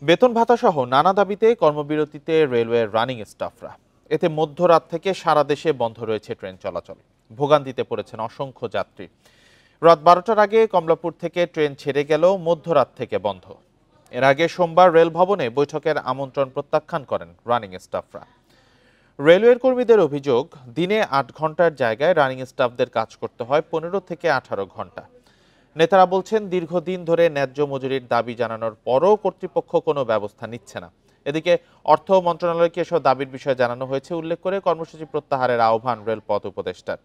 বেতন ভাতাসহ নানা দাবিতে কর্মবিরতিতে রেলওয়ের রানিং স্টাফরা। এতে মধ্যরাত থেকে সারা দেশে বন্ধ রয়েছে ট্রেন চলাচল। ভোগান্তিতে পড়েছেন অসংখ্য যাত্রী। রাত 12টার আগে কমলাপুর থেকে ট্রেন ছেড়ে গেলেও মধ্যরাত থেকে বন্ধ। এর আগে সোমবার রেল ভবনে বৈঠকের আমন্ত্রণ প্রত্যাখ্যান করেন রানিং স্টাফরা। রেলওয়ের কর্মীদের অভিযোগ, দিনে 8 ঘন্টার জায়গায় রানিং স্টাফদের কাজ করতে হয় 15 থেকে 18 ঘন্টা। নেতারা বলছেন, দীর্ঘদিন ধরে ন্যায্য মজুরির দাবি জানানোর পরও কর্তৃপক্ষ কোনো ব্যবস্থা নিচ্ছে না। এদিকে অর্থ মন্ত্রণালয়কে এসব দাবির বিষয়ে জানানো হয়েছে উল্লেখ করে কর্মসূচি প্রত্যাহারের আহ্বান রেলপথ উপদেষ্টার।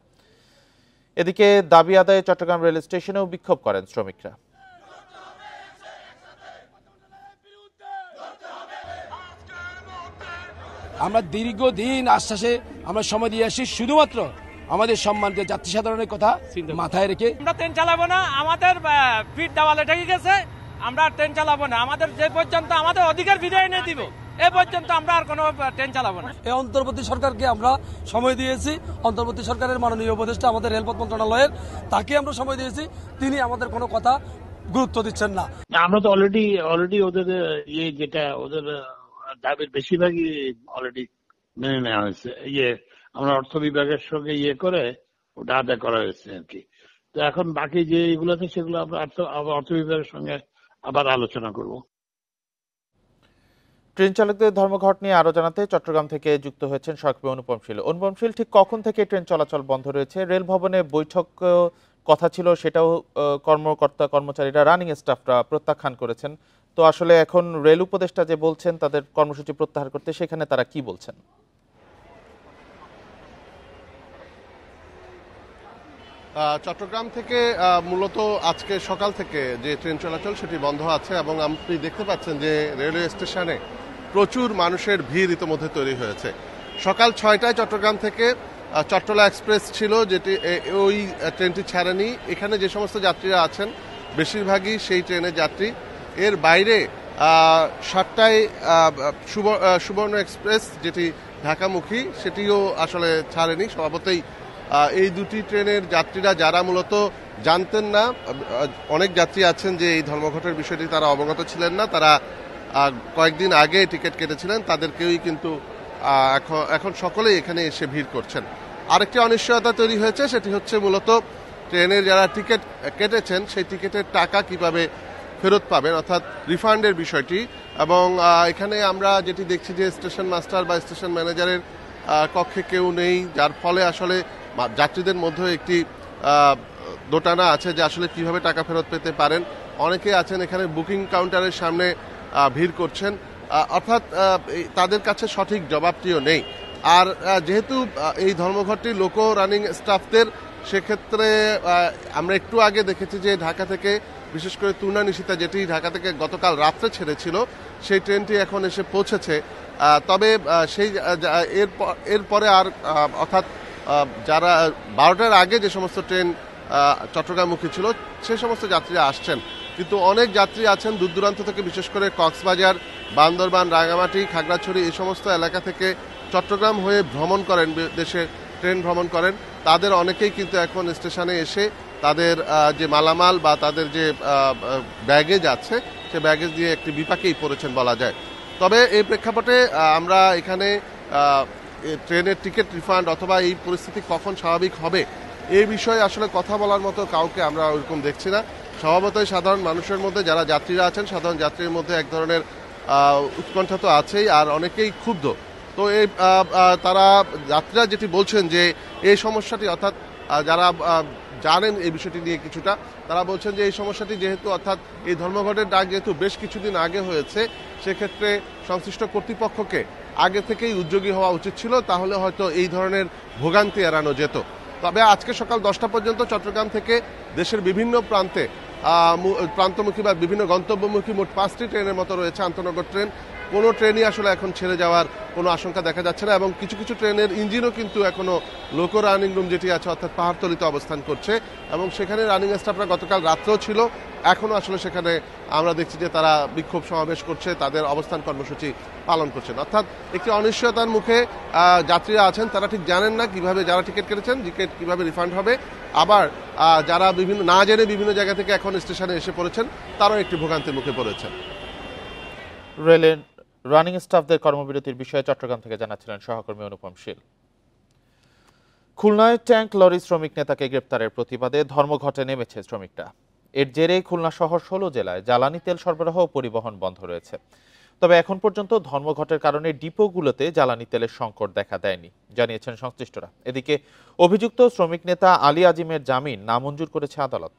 এদিকে দাবি আদায়ে চট্টগ্রাম রেল স্টেশনেও বিক্ষোভ করেন শ্রমিকরা। আমরা দীর্ঘদিন আশ্বাসে আমরা সময় দিয়ে আসি, শুধুমাত্র আমাদের সম্মানকে যাত্রী সাধারণের কথা মাথায় রেখে আমরা ট্রেন চালাবো না। আমাদের পিঠ দেওয়ালে ঠেকে গেছে, আমরা ট্রেন চালাবো না। আমাদের যে পর্যন্ত আমাদের অধিকার ফিরিয়ে এনে দিব এ পর্যন্ত আমরা আর কোনো ট্রেন চালাবো না। এই অন্তর্বর্তী সরকারকে আমরা সময় দিয়েছি, অন্তর্বর্তী সরকারের মাননীয় উপদেষ্টা আমাদের রেলপথ মন্ত্রণালয়ের, তাকে আমরা সময় দিয়েছি, তিনি আমাদের কোনো কথা গুরুত্ব দিচ্ছেন না। আমরা তো অলরেডি ওদের যেটা ওদের দাবির বেশিরভাগই অলরেডি মেনে নেওয়া হয়েছে। আমরা অর্থ বিভাগের সঙ্গে করে ওটা আদায় করা হয়েছে আর কি। তো এখন বাকি যে এগুলো আছে সেগুলো আমরা অর্থ বিভাগের সঙ্গে আবার আলোচনা করব। ট্রেন চালকদের ধর্মঘট নিয়ে আরো জানাতে চট্টগ্রাম থেকে যুক্ত হয়েছেন সহকর্মী অনুপম শীল। অনুপম শীল, ঠিক কখন থেকে ট্রেন চলাচল বন্ধ রয়েছে? রেল ভবনে বৈঠক কথা ছিল, সেটাও কর্মকর্তা কর্মচারীরা রানিং স্টাফরা প্রত্যাখ্যান করেছেন। তো আসলে এখন রেল উপদেষ্টা যে বলছেন তাদের কর্মসূচি প্রত্যাহার করতে, সেখানে তারা কি বলছেন? চট্টগ্রাম থেকে মূলত আজকে সকাল থেকে যে ট্রেন চলাচল সেটি বন্ধ আছে এবং আপনি দেখতে পাচ্ছেন যে রেলওয়ে স্টেশনে প্রচুর মানুষের ভিড় ইতোমধ্যে তৈরি হয়েছে। সকাল 6টায় চট্টগ্রাম থেকে চট্টলা এক্সপ্রেস ছিল, যেটি ওই ট্রেনটি ছাড়েনি। এখানে যে সমস্ত যাত্রীরা আছেন বেশিরভাগই সেই ট্রেনের যাত্রী। এর বাইরে 7টায় সুবর্ণ এক্সপ্রেস যেটি ঢাকামুখী, সেটিও আসলে ছাড়েনি। স্বভাবতই এই দুটি ট্রেনের যাত্রীরা যারা মূলত জানতেন না, অনেক যাত্রী আছেন যে এই ধর্মঘটের বিষয়টি তারা অবগত ছিলেন না, তারা কয়েকদিন আগে টিকিট কেটেছিলেন, তাদেরকেই কিন্তু এখন সকলেই এখানে এসে ভিড় করছেন। আরেকটি অনিশ্চয়তা তৈরি হয়েছে, সেটি হচ্ছে মূলত ট্রেনের যারা টিকিট কেটেছেন সেই টিকিটের টাকা কিভাবে ফেরত পাবেন, অর্থাৎ রিফান্ডের বিষয়টি। এবং এখানে আমরা যেটি দেখছি যে স্টেশন মাস্টার বা স্টেশন ম্যানেজারের কক্ষে কেউ নেই, যার ফলে আসলে যাত্রীদের মধ্যে একটি দোটানা আছে যে আসলে কিভাবে টাকা ফেরত পেতে পারেন। অনেকে আছেন এখানে বুকিং কাউন্টারের সামনে ভিড় করছেন, অর্থাৎ তাদের কাছে সঠিক জবাবটিও নেই। আর যেহেতু এই ধর্মঘটটি লোকো রানিং স্টাফদের, সেক্ষেত্রে আমরা একটু আগে দেখেছি যে ঢাকা থেকে বিশেষ করে তুনা নিশিতা, যেটি ঢাকা থেকে গতকাল রাত্রে ছেড়েছিল, সেই ট্রেনটি এখন এসে পৌঁছেছে। তবে সেই এরপরে আর অর্থাৎ যারা 12টার আগে যে সমস্ত ট্রেন চট্টগ্রামমুখী ছিল সেই সমস্ত যাত্রীরা আসছেন, কিন্তু অনেক যাত্রী আছেন দূর দূরান্ত থেকে, বিশেষ করে কক্সবাজার, বান্দরবান, রাঙামাটি, খাগড়াছড়ি এই সমস্ত এলাকা থেকে চট্টগ্রাম হয়ে ভ্রমণ করেন, দেশে ট্রেন ভ্রমণ করেন। তাদের অনেকেই কিন্তু এখন স্টেশনে এসে তাদের যে মালামাল বা তাদের যে ব্যাগেজ আছে সে ব্যাগেজ দিয়ে একটি বিপাকেই পড়েছেন বলা যায়। তবে এই প্রেক্ষাপটে আমরা এখানে ট্রেনের টিকিট রিফান্ড অথবা এই পরিস্থিতি কখন স্বাভাবিক হবে এই বিষয়ে আসলে কথা বলার মতো কাউকে আমরা ওইরকম দেখছি না। স্বভাবতই সাধারণ মানুষের মধ্যে যারা যাত্রীরা আছেন, সাধারণ যাত্রীর মধ্যে এক ধরনের উৎকণ্ঠা তো আছেই, আর অনেকেই ক্ষুব্ধ। তো এই তারা যাত্রীরা যেটি বলছেন যে এই সমস্যাটি, অর্থাৎ যারা জানেন এই বিষয়টি নিয়ে কিছুটা, তারা বলছেন যে এই সমস্যাটি যেহেতু, অর্থাৎ এই ধর্মঘটের ডাক যেহেতু বেশ কিছুদিন আগে হয়েছে, সেক্ষেত্রে সংশ্লিষ্ট কর্তৃপক্ষকে আগে থেকেই উদ্যোগী হওয়া উচিত ছিল, তাহলে হয়তো এই ধরনের ভোগান্তি এড়ানো যেত। তবে আজকে সকাল 10টা পর্যন্ত চট্টগ্রাম থেকে দেশের বিভিন্ন প্রান্তমুখী বা বিভিন্ন গন্তব্যমুখী মোট 5টি ট্রেনের মতো রয়েছে আন্তনগর ট্রেন। কোনো ট্রেনই আসলে এখন ছেড়ে যাওয়ার কোনো আশঙ্কা দেখা যাচ্ছে না, এবং কিছু কিছু ট্রেনের ইঞ্জিনও কিন্তু এখনো লোকো রানিং রুম যেটি আছে অর্থাৎ পাহাড়তলিতে অবস্থান করছে, এবং সেখানে রানিং স্টাফরা গতকাল রাত্রেও ছিল, এখনো আসলে সেখানে আমরা দেখছি যে তারা বিক্ষোভ সমাবেশ করছে, তাদের অবস্থান কর্মসূচি পালন করছেন। অর্থাৎ একটি অনিশ্চয়তার মুখে যাত্রীরা আছেন, তারা ঠিক জানেন না কিভাবে, যারা টিকিট কেটেছেন টিকিট কিভাবে রিফান্ড হবে, আবার যারা বিভিন্ন না জেনে বিভিন্ন জায়গা থেকে এখন স্টেশনে এসে পড়েছেন তারাও একটি ভোগান্তির মুখে পড়েছেন। রেলের রানিং স্টাফদের কর্মবিরতির বিষয়ে চট্টগ্রাম থেকে জানাচ্ছিলেন সহকর্মী অনুপম শীল। খুলনায় ট্যাঙ্ক লরি শ্রমিক নেতাকে গ্রেপ্তারের প্রতিবাদে ধর্মঘটে নেমেছে শ্রমিকরা। এর জেরে খুলনা সহ 16 জেলায় জ্বালানি তেল সরবরাহ ও পরিবহন বন্ধ রয়েছে। তবে এখন পর্যন্ত ধর্মঘটের কারণে ডিপোগুলোতে জ্বালানি তেলের সংকট দেখা দেয়নি, জানিয়েছেন সংশ্লিষ্টরা। এদিকে অভিযুক্ত শ্রমিক নেতা আলী আজিমের জামিন নামঞ্জুর করেছে আদালত।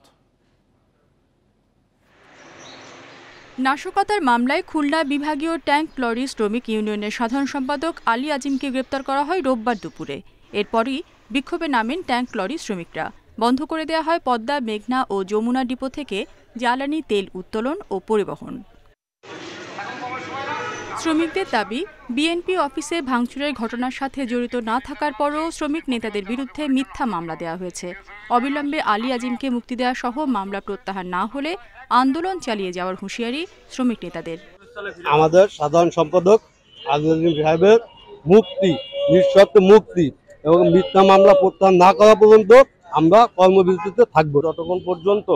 নাশকতার মামলায় খুলনা বিভাগীয় ট্যাঙ্ক লরি শ্রমিক ইউনিয়নের সাধারণ সম্পাদক আলী আজিমকে গ্রেপ্তার করা হয় রোববার দুপুরে। এরপরই বিক্ষোভে নামেন ট্যাঙ্ক লরি শ্রমিকরা। বন্ধ করে দেওয়া হয় পদ্মা, মেঘনা ও যমুনা ডিপো থেকে জ্বালানি তেল উত্তোলন ও পরিবহন। শ্রমিকদের দাবি, বিএনপি অফিসে ভাঙচুরের ঘটনার সাথে জড়িত না থাকার পরও শ্রমিক নেতাদের বিরুদ্ধে মিথ্যা মামলা দেওয়া হয়েছে। অবিলম্বে আলী আজিমকে মুক্তি দেওয়া সহ মামলা প্রত্যাহার না হলে আন্দোলন চালিয়ে যাওয়ার হুঁশিয়ারি শ্রমিক নেতাদের। আমাদের সাধারণ সম্পাদক আলী আজিম সাহেবের মুক্তি, নিঃশর্ত মুক্তি এবং মিথ্যা মামলা প্রত্যাহার না করা পর্যন্ত আমরা কর্মবিরতিতে থাকবো। যতক্ষণ পর্যন্ত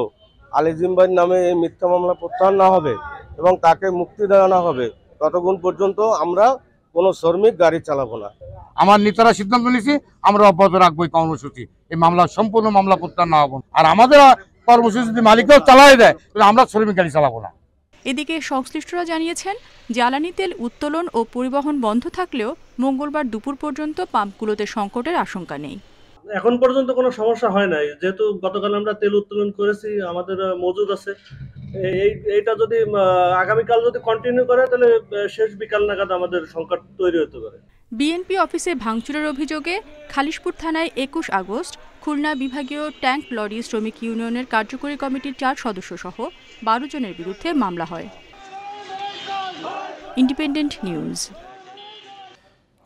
আলী আজিম ভাইয়ের নামে এই মিথ্যা মামলা প্রত্যাহার না হবে এবং তাকে মুক্তি দেওয়া না হবে, ততক্ষণ পর্যন্ত আমরা কোনো শ্রমিক গাড়ি চালাবো না। আমার নেতারা সিদ্ধান্ত নিয়েছি, আমরা অব্যাহত রাখবো এই কর্মসূচি। এই মামলা সম্পূর্ণ মামলা প্রত্যাহার না হবো। আর আমাদের কর্মসূচি যদি মালিকরাও চালাই দেয়, তাহলে আমরা শ্রমিক গাড়ি চালাবো না। এদিকে সংশ্লিষ্টরা জানিয়েছেন, জ্বালানি তেল উত্তোলন ও পরিবহন বন্ধ থাকলেও মঙ্গলবার দুপুর পর্যন্ত পাম্পগুলোতে সংকটের আশঙ্কা নেই। এখন পর্যন্ত কোনো সমস্যা হয় নাই, যেহেতু গতকাল আমরা তেল উত্তোলন করেছি, আমাদের মজুদ আছে। এইটা যদি আগামীকাল যদি কন্টিনিউ করে, তাহলে শেষ বিকাল নাগাদ আমাদের সংকট তৈরি হতে পারে। বিএনপি অফিসে ভাঙচুরের অভিযোগে খালিশপুর থানায় 21 আগস্ট খুলনা বিভাগীয় ট্যাঙ্ক লরি শ্রমিক ইউনিয়নের কার্যকরী কমিটির 4 সদস্য সহ 12 জনের বিরুদ্ধে মামলা হয়। Independent news.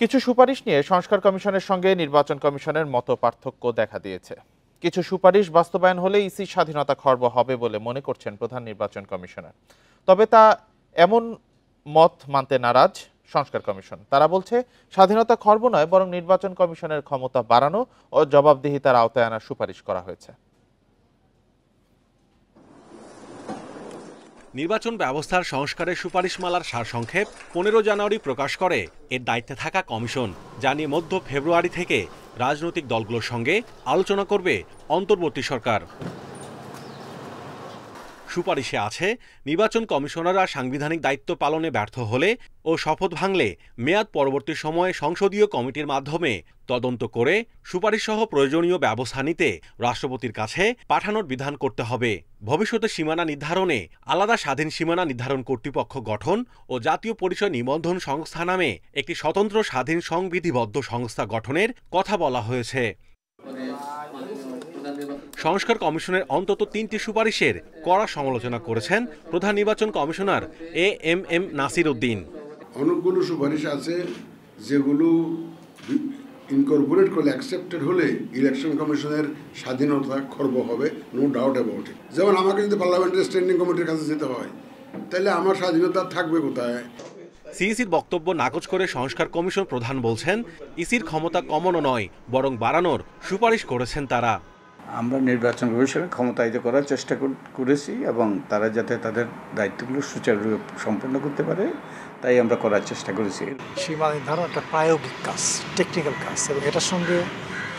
কিছু সুপারিশ নিয়ে সংস্কার কমিশনের সঙ্গে নির্বাচন কমিশনের মত পার্থক্য দেখা দিয়েছে। কিছু সুপারিশ বাস্তবায়ন হলে ইসি স্বাধীনতা খর্ব হবে বলে মনে করছেন প্রধান নির্বাচন কমিশনার। তবে তা এমন মত মানতে নারাজ সংস্কার কমিশন। তারা বলছে, স্বাধীনতা খর্ব নয়, বরং নির্বাচন কমিশনের ক্ষমতা বাড়ানো ও জবাবদিহিতার আওতায় আনার সুপারিশ করা হয়েছে। নির্বাচন ব্যবস্থার সংস্কারের সুপারিশমালার সারসংক্ষেপ 15 জানুয়ারি প্রকাশ করে এর দায়িত্বে থাকা কমিশন, জানিয়ে মধ্য ফেব্রুয়ারি থেকে রাজনৈতিক দলগুলোর সঙ্গে আলোচনা করবে অন্তর্বর্তী সরকার। সুপারিশে আছে, নির্বাচন কমিশনাররা সাংবিধানিক দায়িত্ব পালনে ব্যর্থ হলে ও শপথ ভাঙলে মেয়াদ পরবর্তী সময়ে সংসদীয় কমিটির মাধ্যমে তদন্ত করে সুপারিশসহ প্রয়োজনীয় ব্যবস্থা নিতে রাষ্ট্রপতির কাছে পাঠানোর বিধান করতে হবে। ভবিষ্যতে সীমানা নির্ধারণে আলাদা স্বাধীন সীমানা নির্ধারণ কর্তৃপক্ষ গঠন ও জাতীয় পরিচয় নিবন্ধন সংস্থা নামে একটি স্বতন্ত্র স্বাধীন সংবিধিবদ্ধ সংস্থা গঠনের কথা বলা হয়েছে। সংস্কার কমিশনের অন্তত 3টি সুপারিশের কড়া সমালোচনা করেছেন প্রধান নির্বাচন কমিশনার এএমএম নাসির উদ্দিন। অনেকগুলো সুপারিশ আছে যেগুলো ইনকর্পোরেট করলে, অ্যাকসেপ্টেড হলে ইলেকশন কমিশনের স্বাধীনতা খর্ব হবে, নো ডাউট অ্যাবাউট ইট। যেমন আমাকে যদি পার্লামেন্টারি স্ট্যান্ডিং কমিটির কাছে যেতে হয়, তাহলে আমার স্বাধীনতা থাকবে কোথায়? সিইসির বক্তব্য নাকচ করে সংস্কার কমিশন প্রধান বলছেন, ইসির ক্ষমতা কমানো নয়, বরং বাড়ানোর সুপারিশ করেছেন তারা। আমরা নির্বাচন কমিশনের ক্ষমতায়িত করার চেষ্টা করেছি এবং তারা যাতে তাদের দায়িত্বগুলো সুচারুরূপে সম্পন্ন করতে পারে, তাই আমরা করার চেষ্টা করেছি। সীমা নির্ধারণ একটা প্রায়োগিক কাজ, টেকনিক্যাল কাজ, এবং এটার সঙ্গে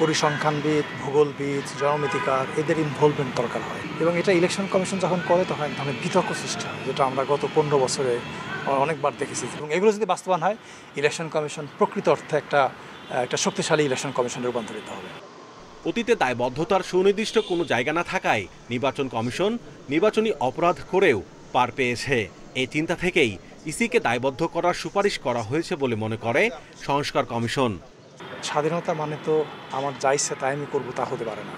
পরিসংখ্যানবিদ, ভূগোলবিদ, জনমিতিকার এদের ইনভলভমেন্ট দরকার হয়। এবং এটা ইলেকশন কমিশন যখন করে তখন এক ধরনের বিতর্ক সৃষ্টি হয়, যেটা আমরা গত 15 বছরে অনেকবার দেখেছি। এবং এগুলো যদি বাস্তবায়ন হয়, ইলেকশন কমিশন প্রকৃত অর্থে একটা শক্তিশালী ইলেকশন কমিশনে রূপান্তরিত হবে। অতীতে দায়বদ্ধতার সুনির্দিষ্ট কোনো জায়গা না থাকায় নির্বাচন কমিশন নির্বাচনী অপরাধ করেও পার পেয়েছে। এই চিন্তা থেকেই ইসিকে দায়বদ্ধ করার সুপারিশ করা হয়েছে বলে মনে করে সংস্কার কমিশন। স্বাধীনতা মানে তো আমার যা ইচ্ছা তাই আমি করবো, তা হতে পারে না।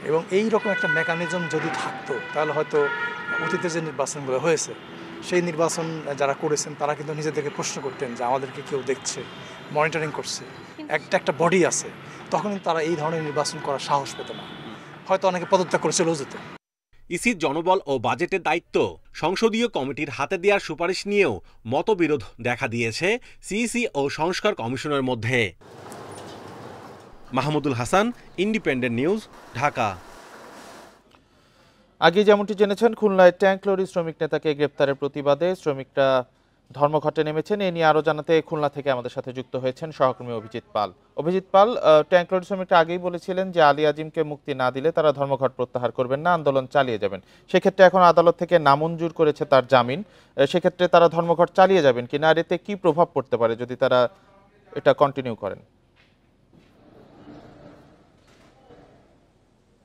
এবং এই রকম একটা মেকানিজম যদি থাকতো, তাহলে হয়তো অতীতে যে নির্বাচনগুলো হয়েছে, সেই নির্বাচন যারা করেছেন তারা কিন্তু নিজেদেরকে প্রশ্ন করতেন যে আমাদেরকে কেউ দেখছে, মনিটরিং করছে, একটা বডি আছে, তখন তারা এই ধরনের নির্বাচন করার সাহস পেত না, হয়তো অনেকে পদত্যাগ করে চলেও যেত। ইসির জনবল ও বাজেটের দায়িত্ব সংসদীয় কমিটির হাতে দেওয়ার সুপারিশ নিয়েও মতবিরোধ দেখা দিয়েছে সিইসি ও সংস্কার কমিশনের মধ্যে। Mahmudul Hasan, independent news, Dhaka. আগে যেমনটি জেনেছেন, খুলনায় ট্যাঙ্ক লরি শ্রমিক নেতাকে গ্রেপ্তারের প্রতিবাদে শ্রমিকরা ধর্মঘটে নেমেছেন। এ নিয়ে আরো জানাতে খুলনা থেকে আমাদের সাথে যুক্ত হয়েছেন সহকর্মী অভিজিৎ পাল। অভিজিৎ পাল, ট্যাঙ্ক লরি শ্রমিকরা আগেই বলেছিলেন যে আলী আজিমকে মুক্তি না দিলে তারা ধর্মঘট প্রত্যাহার করবেন না, আন্দোলন চালিয়ে যাবেন। সেক্ষেত্রে এখন আদালত থেকে নামঞ্জুর করেছে তার জামিন। সেক্ষেত্রে তারা ধর্মঘট চালিয়ে যাবেন কিনা, আর এতে কি প্রভাব পড়তে পারে যদি তারা এটা কন্টিনিউ করেন?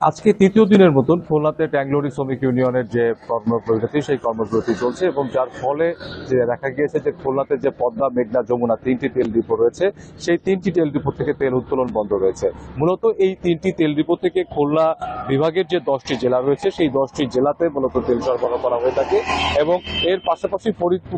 আজকে তৃতীয় দিনের মতন খুলনাতে ট্যাঙ্ক লরি শ্রমিক ইউনিয়নের যে কর্মবিরতি সেই কর্মবিরতি চলছে, এবং যার ফলে যে দেখা গিয়েছে যে খুলনাতে যে পদ্মা, মেঘনা, যমুনা তিনটি তেল ডিপো রয়েছে, সেই তিনটি তেল ডিপো থেকে তেল উত্তোলন বন্ধ রয়েছে। মূলত এই তিনটি তেল ডিপো থেকে খুলনা বিভাগের যে 10টি জেলা রয়েছে সেই 10টি জেলাতে মূলত তেল সরবরাহ করা হয়ে থাকে, এবং এর পাশাপাশি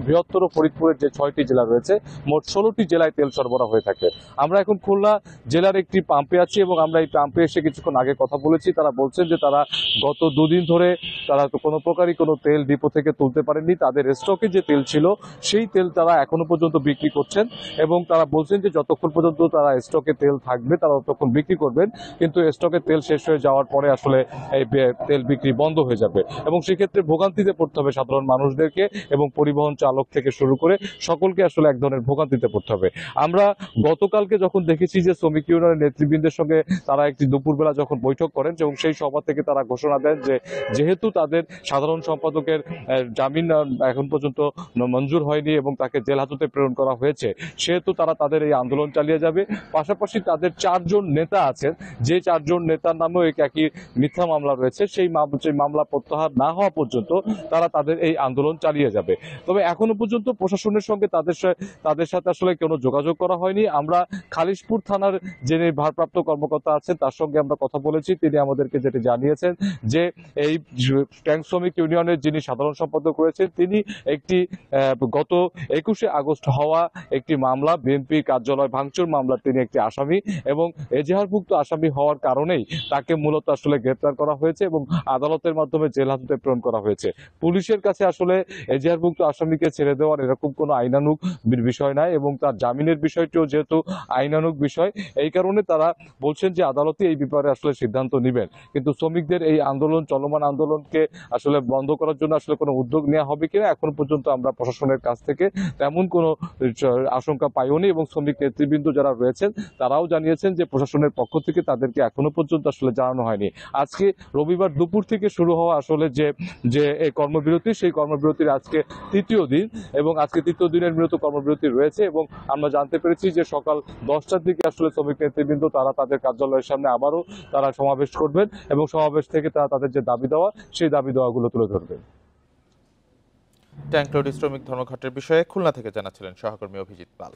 বৃহত্তর ফরিদপুরের যে 6টি জেলা রয়েছে, মোট 16টি জেলায় তেল সরবরাহ হয়ে থাকে। আমরা এখন খুলনা জেলার একটি পাম্পে আছি, এবং আমরা এই পাম্পে এসে কিছুক্ষণ আগে কথা বলেছি। তারা বলছেন যে তারা গত দুদিন ধরে তারা কোনো প্রকারই কোনো তেল ডিপো থেকে তুলতে পারেননি। তাদের স্টকে যে তেল ছিল সেই তেল তারা এখনো পর্যন্ত বিক্রি করছেন, এবং তারা বলছেন যে যতক্ষণ পর্যন্ত তারা স্টকে তেল থাকবে তারা ততক্ষণ বিক্রি করবেন, কিন্তু স্টকে তেল শেষ হয়ে যাওয়ার পরে আসলে এই তেল বিক্রি বন্ধ হয়ে যাবে, এবং সেক্ষেত্রে ভোগান্তিতে পড়তে হবে সাধারণ মানুষদেরকে, এবং পরিবহন চালক থেকে শুরু করে সকলকে আসলে এক ধরনের ভোগান্তিতে পড়তে হবে। আমরা গতকালকে যখন দেখেছি যে শ্রমিক ইউনিয়নের নেতৃবৃন্দের সঙ্গে তারা একটি দুপুরবেলা যখন বৈঠক করেন, এবং সেই সভা থেকে তারা ঘোষণা দেন যে যেহেতু তাদের সাধারণ সম্পাদকের জামিন এখন পর্যন্ত মঞ্জুর হয়নি এবং তাকে জেল হাজতে প্রেরণ করা হয়েছে, সেহেতু তারা তাদের এই আন্দোলন চালিয়ে যাবে। পাশাপাশি তাদের 4 জন নেতা আছেন, যে 4 জন নেতার নামেও একই মিথ্যা মামলা রয়েছে, সেই মামলা প্রত্যাহার না হওয়া পর্যন্ত তারা তাদের এই আন্দোলন চালিয়ে যাবে। তবে এখনো পর্যন্ত প্রশাসনের সঙ্গে তাদের সাথে আসলে কোনো যোগাযোগ করা হয়নি। আমরা খালিশপুর থানার যিনি ভারপ্রাপ্ত কর্মকর্তা আছেন তার সঙ্গে আমরা কথা বলেছি। তিনি আমাদেরকে যেটি জানিয়েছেন যে এই ট্যাঙ্ক শ্রমিক ইউনিয়নের যিনি সাধারণ সম্পাদক রয়েছেন, তিনি একটি গত 21শে আগস্ট হওয়া একটি মামলা, বিএনপি কার্যালয় ভাঙচুর মামলার তিনি একটি আসামি, এবং এজাহারভুক্ত আসামি হওয়ার কারণেই তাকে মূলত আসলে গ্রেপ্তার করা হয়েছে এবং আদালতের মাধ্যমে জেল হাজতে প্রেরণ করা হয়েছে। পুলিশের কাছে আসলে এজাহারভুক্ত আসামিকে ছেড়ে দেওয়ার এরকম কোনো আইনানুগ বিষয় নাই, এবং তার জামিনের বিষয়টিও যেহেতু আইনানুগ বিষয়, এই কারণে তারা বলছেন যে আদালতই এই ব্যাপারে আসলে সিদ্ধান্ত নেবেন। কিন্তু শ্রমিকদের এই আন্দোলন, চলমান আন্দোলনকে আসলে বন্ধ করার জন্য আসলে কোনো উদ্যোগ নেওয়া হবে কিনা এখন পর্যন্ত আমরা প্রশাসনের কাছ থেকে তেমন কোনো আশঙ্কা পাইওনি, এবং শ্রমিক নেতৃবৃন্দ যারা রয়েছেন তারাও জানিয়েছেন যে প্রশাসনের পক্ষ থেকে তাদেরকে এখনো পর্যন্ত আসলে জানানো হয়নি। আজকে রবিবার দুপুর থেকে শুরু হওয়া আসলে যে এই কর্মবিরতি, সেই কর্মবিরতির আজকে তৃতীয় দিন, এবং আজকে তৃতীয় দিনের মূলত কর্মবিরতি রয়েছে, এবং আমরা জানতে পেরেছি যে সকাল 10টার দিকে আসলে শ্রমিক নেতৃবৃন্দ তারা তাদের কার্যালয়ের সামনে আবারও তারা সমাবেশ করবেন, এবং সমাবেশ থেকে তারা তাদের যে দাবি দেওয়া সেই দাবি দেওয়াগুলো তুলে ধরবেন। ট্যাঙ্ক লরি শ্রমিক ধর্মঘটের বিষয়ে খুলনা থেকে জানাচ্ছিলেন সহকর্মী অভিজিৎ পাল।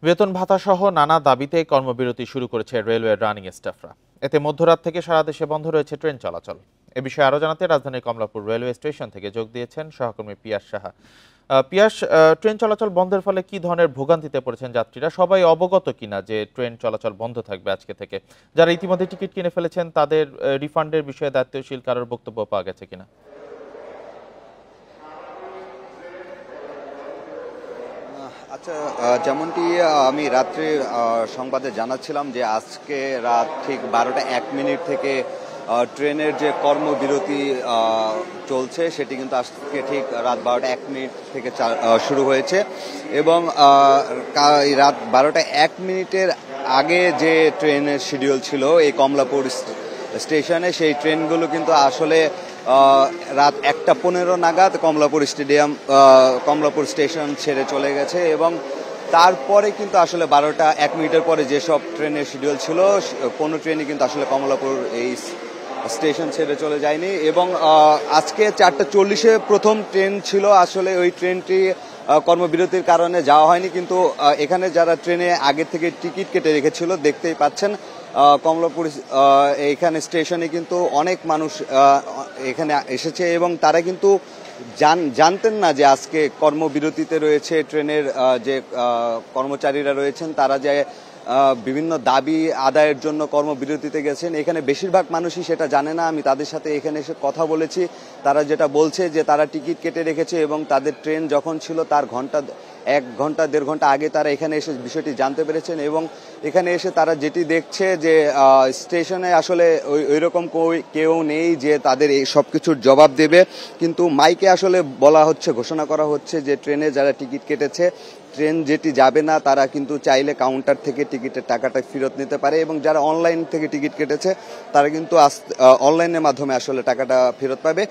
বেতন ভাতা সহ নানা দাবিতে কর্মবিরতি শুরু করেছে রেলওয়ের রানিং স্টাফরা। এতে মধ্যরাত থেকে সারা দেশে বন্ধ রয়েছে ট্রেন চলাচল। এ বিষয়ে আরো জানাতে রাজধানীর কমলাপুর রেলওয়ে স্টেশন থেকে যোগ দিয়েছেন সহকর্মী পিয়াস সাহা। পিয়াস, ট্রেন চলাচল বন্ধের ফলে কি ধরনের ভোগান্তিতে পড়েছেন যাত্রীরা? সবাই অবগত কিনা যে ট্রেন চলাচল বন্ধ থাকবে আজকে থেকে? যারা ইতিমধ্যে টিকিট কিনে ফেলেছেন তাদের রিফান্ডের বিষয়ে দায়িত্বশীল কারোর বক্তব্য পাওয়া গেছে কিনা? আচ্ছা, যেমনটি আমি রাত্রে সংবাদে জানাচ্ছিলাম যে আজকে রাত ঠিক 12টা 1 মিনিট থেকে ট্রেনের যে কর্মবিরতি চলছে সেটি কিন্তু আজকে ঠিক রাত 12টা 1 মিনিট থেকে শুরু হয়েছে, এবং রাত 12টা 1 মিনিটের আগে যে ট্রেনের শিডিউল ছিল এই কমলাপুর স্টেশনে, সেই ট্রেনগুলো কিন্তু আসলে রাত 1টা 15 নাগাদ কমলাপুর স্টেশন ছেড়ে চলে গেছে, এবং তারপরে কিন্তু আসলে 12টা 1 মিনিটের পরে যেসব ট্রেনের শিডিউল ছিল কোনো ট্রেনই কিন্তু আসলে কমলাপুর এই স্টেশন ছেড়ে চলে যায়নি। এবং আজকে 4:40-এ প্রথম ট্রেন ছিল, আসলে ওই ট্রেনটি কর্মবিরতির কারণে যাওয়া হয়নি, কিন্তু এখানে যারা ট্রেনে আগে থেকে টিকিট কেটে রেখেছিল দেখতেই পাচ্ছেন কমলাপুর এইখানে স্টেশনে কিন্তু অনেক মানুষ এখানে এসেছে, এবং তারা কিন্তু জানতেন না যে আজকে কর্মবিরতিতে রয়েছে ট্রেনের যে কর্মচারীরা রয়েছেন, তারা যে বিভিন্ন দাবি আদায়ের জন্য কর্মবিরতিতে গেছেন। এখানে বেশিরভাগ মানুষই সেটা জানে না। আমি তাদের সাথে এখানে এসে কথা বলেছি, তারা যেটা বলছে যে তারা টিকিট কেটে রেখেছে এবং তাদের ট্রেন যখন ছিল তার ঘন্টা 1 ঘন্টা 1.5 ঘন্টা আগে তারা এখানে এসে বিষয়টি জানতে পেরেছেন এবং এখানে এসে তারা যেটি দেখছে যে স্টেশনে আসলে ওইরকম কেউ নেই যে তাদের এই সব কিছুর জবাব দেবে, কিন্তু মাইকে আসলে বলা হচ্ছে, ঘোষণা করা হচ্ছে যে ট্রেনে যারা টিকিট কেটেছে, ট্রেন যেটি যাবে না তারা কিন্তু চাইলে কাউন্টার থেকে টিকিটের টাকাটা ফেরত নিতে পারে এবং যারা অনলাইন থেকে টিকিট কেটেছে তারা কিন্তু অনলাইনের মাধ্যমে আসলে টাকাটা ফেরত পাবে।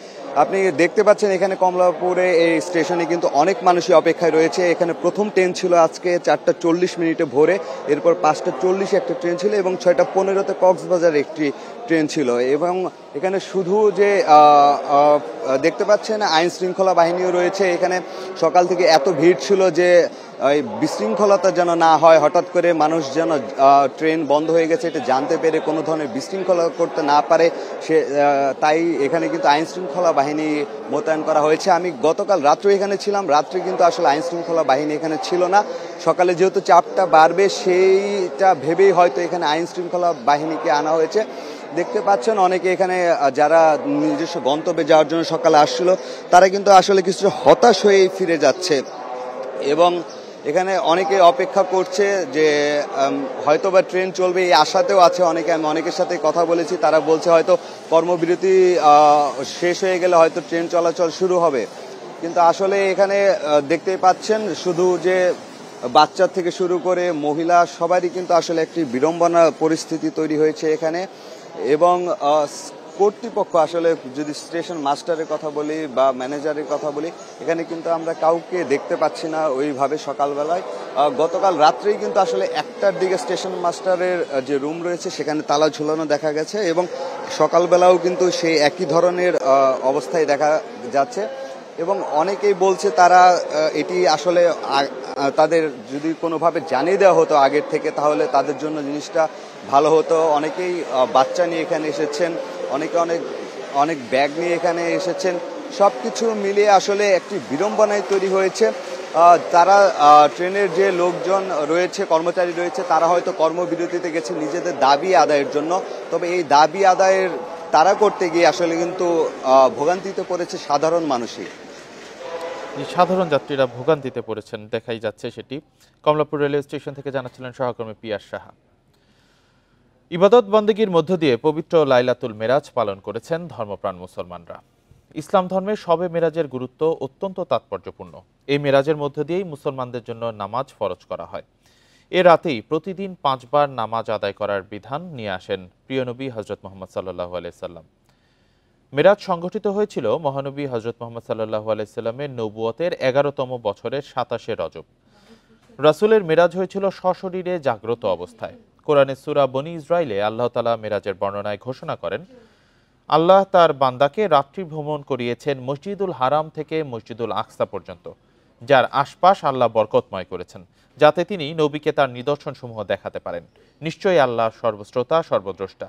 আপনি দেখতে পাচ্ছেন এখানে কমলাপুরে এই স্টেশনে কিন্তু অনেক মানুষই অপেক্ষায় রয়েছে। এখানে প্রথম ট্রেন ছিল আজকে 4:40 ভোরে, এরপর 5:40 একটা ট্রেন ছিল এবং 6:15 কক্সবাজার একটি ট্রেন ছিল এবং এখানে শুধু যে দেখতে পাচ্ছেন আইন শৃঙ্খলা বাহিনীও রয়েছে। এখানে সকাল থেকে এত ভিড় ছিল যে বিশৃঙ্খলতা যেন না হয়, হঠাৎ করে মানুষ যেন ট্রেন বন্ধ হয়ে গেছে এটা জানতে পেরে কোনো ধরনের বিশৃঙ্খলা করতে না পারে, তাই এখানে কিন্তু আইন শৃঙ্খলা বাহিনী মোতায়েন করা হয়েছে। আমি গতকাল রাত্রে এখানে ছিলাম, রাত্রে কিন্তু আসলে আইন শৃঙ্খলা বাহিনী এখানে ছিল না। সকালে যেহেতু চাপটা বাড়বে সেইটা ভেবেই হয়তো এখানে আইন শৃঙ্খলা বাহিনীকে আনা হয়েছে। দেখতে পাচ্ছেন অনেকে এখানে যারা নিজস্ব গন্তব্যে যাওয়ার জন্য সকালে আসছিল তারা কিন্তু আসলে কিছু হতাশ হয়ে ফিরে যাচ্ছে এবং এখানে অনেকে অপেক্ষা করছে যে হয়তোবা ট্রেন চলবে এই আশাতেও আছে অনেকে। আমি অনেকের সাথে কথা বলেছি, তারা বলছে হয়তো কর্মবিরতি শেষ হয়ে গেলে হয়তো ট্রেন চলাচল শুরু হবে, কিন্তু আসলে এখানে দেখতেই পাচ্ছেন শুধু যে বাচ্চা থেকে শুরু করে মহিলা সবারই কিন্তু আসলে একটি বিড়ম্বনা পরিস্থিতি তৈরি হয়েছে এখানে। এবং কর্তৃপক্ষ আসলে যদি স্টেশন মাস্টারের কথা বলি বা ম্যানেজারের কথা বলি, এখানে কিন্তু আমরা কাউকে দেখতে পাচ্ছি না ওইভাবে সকালবেলায়। গতকাল রাত্রেই কিন্তু আসলে 1টার দিকে স্টেশন মাস্টারের যে রুম রয়েছে সেখানে তালা ঝুলানো দেখা গেছে এবং সকালবেলাও কিন্তু সেই একই ধরনের অবস্থায় দেখা যাচ্ছে এবং অনেকেই বলছে তারা এটি আসলে তাদের যদি কোনোভাবে জানিয়ে দেওয়া হতো আগের থেকে তাহলে তাদের জন্য জিনিসটা ভালো হতো। অনেকেই বাচ্চা নিয়ে এখানে এসেছেন, অনেকে অনেক ব্যাগ নিয়ে এখানে এসেছেন, সবকিছু মিলিয়ে আসলে একটি বিড়ম্বনায় তৈরি হয়েছে। তারা ট্রেনের যে লোকজন রয়েছে, কর্মচারী রয়েছে, তারা হয়তো কর্মবিরতিতে গেছে নিজেদের দাবি আদায়ের জন্য, তবে এই দাবি আদায়ের তারা করতে গিয়ে আসলে কিন্তু ভোগান্তিতে পড়েছে সাধারণ মানুষই। সাধারণ যাত্রীরা ভোগান্তিতে পড়েছেন দেখাই যাচ্ছে সেটি। কমলাপুর রেলওয়ে স্টেশন থেকে জানাচ্ছিলেন সহকর্মী পিয়াস সাহা। ইবাদত বন্দেগীর মধ্য দিয়ে পবিত্র লাইলাতুল মেরাজ পালন করেছেন ধর্মপ্রাণ মুসলমানরা। ইসলাম ধর্মে শবে মেরাজের গুরুত্ব অত্যন্ত তাৎপর্যপূর্ণ। এই মেরাজের মধ্য দিয়েই মুসলমানদের জন্য নামাজ ফরজ করা হয়। এ রাতেই প্রতিদিন 5 বার নামাজ আদায় করার বিধান নিয়ে আসেন প্রিয় নবী হযরত মুহাম্মদ সাল্লাল্লাহু আলাইহি সাল্লাম। মেরাজ সংঘটিত হয়েছিল মহানবী হযরত মুহাম্মদ সাল্লাল্লাহু আলাইহি সাল্লামের নবুয়তের 11তম বছরের 27শে রজব। রাসূলের মেরাজ হয়েছিল সশরীরে জাগ্রত অবস্থায়। কোরআনের সূরা বনী ইসরাইলে আল্লাহ তাআলা মেরাজের বর্ণনায় ঘোষণা করেন, আল্লাহ তার বান্দাকে রাত্রি ভ্রমণ করিয়েছেন মসজিদুল হারাম থেকে মসজিদুল আকসা পর্যন্ত, যার আশপাশ আল্লাহ বরকতময় করেছেন, যাতে তিনি নবীকে তার নিদর্শনসমূহ দেখাতে পারেন। নিশ্চয়ই আল্লাহ সর্বশ্রোতা সর্বদ্রষ্টা।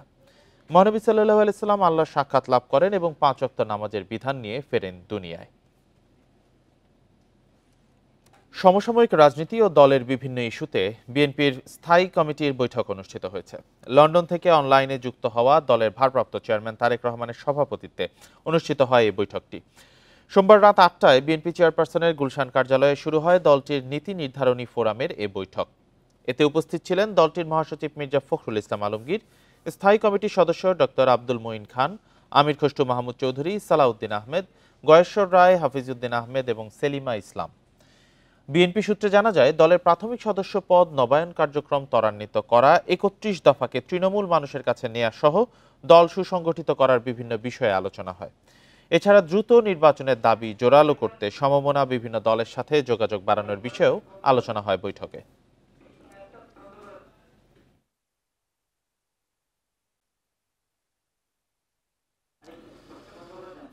মহানবী সাল্লাল্লাহু আলাইহি সাল্লাম আল্লাহর সাক্ষাৎ লাভ করেন এবং 5 ওয়াক্ত নামাজের বিধান নিয়ে ফেরেন দুনিয়ায়। সমসাময়িক রাজনীতি ও দলের বিভিন্ন ইস্যুতে বিএনপির স্থায়ী কমিটির বৈঠক অনুষ্ঠিত হয়েছে। লন্ডন থেকে অনলাইনে যুক্ত হওয়া দলের ভারপ্রাপ্ত চেয়ারম্যান তারেক রহমানের সভাপতিত্বে অনুষ্ঠিত হয় এই বৈঠকটি। সোমবার রাত 8টায় বিএনপি চেয়ারপারসনের গুলশান কার্যালয়ে শুরু হয় দলটির নীতি নির্ধারণী ফোরামের এ বৈঠক। এতে উপস্থিত ছিলেন দলটির মহাসচিব মির্জা ফখরুল ইসলাম আলমগীর, স্থায়ী কমিটির সদস্য ডক্টর আব্দুল মঈন খান, আমির খসরু মাহমুদ চৌধুরী, সালাউদ্দিন আহমেদ, গয়েশ্বর রায়, হাফিজউদ্দিন আহমেদ এবং সেলিমা ইসলাম। বিএনপি সূত্রে জানা যায়, দলের প্রাথমিক সদস্য পদ নবায়ন কার্যক্রম ত্বরান্বিত করা, 31 দফাকে তৃণমূল মানুষের কাছে নেওয়া সহ দল সুসংগঠিত করার বিভিন্ন বিষয়ে আলোচনা হয়। এছাড়া দ্রুত নির্বাচনের দাবি জোরালো করতে সমমনা বিভিন্ন দলের সাথে যোগাযোগ বাড়ানোর বিষয়েও আলোচনা হয় বৈঠকে।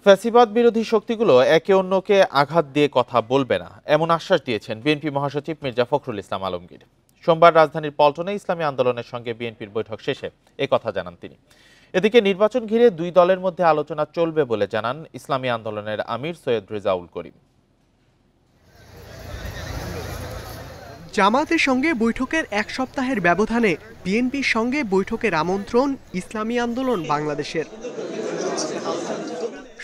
ফ্যাসিবাদ বিরোধী শক্তিগুলো একে অন্যকে আঘাত দিয়ে কথা বলবে না, এমন আশ্বাস দিয়েছেন বিএনপি মহাসচিব মির্জা ফখরুল ইসলাম আলমগীর। সোমবার রাজধানীর পল্টনে ইসলামী আন্দোলনের সঙ্গে বিএনপির বৈঠক শেষে একথা জানান তিনি। এদিকে নির্বাচন ঘিরে দুই দলের মধ্যে আলোচনা চলবে বলে জানান ইসলামী আন্দোলনের আমির সৈয়দ রেজাউল করিম। জামাতের সঙ্গে বৈঠকের 1 সপ্তাহের ব্যবধানে বিএনপির সঙ্গে বৈঠকের আমন্ত্রণ ইসলামী আন্দোলন বাংলাদেশের।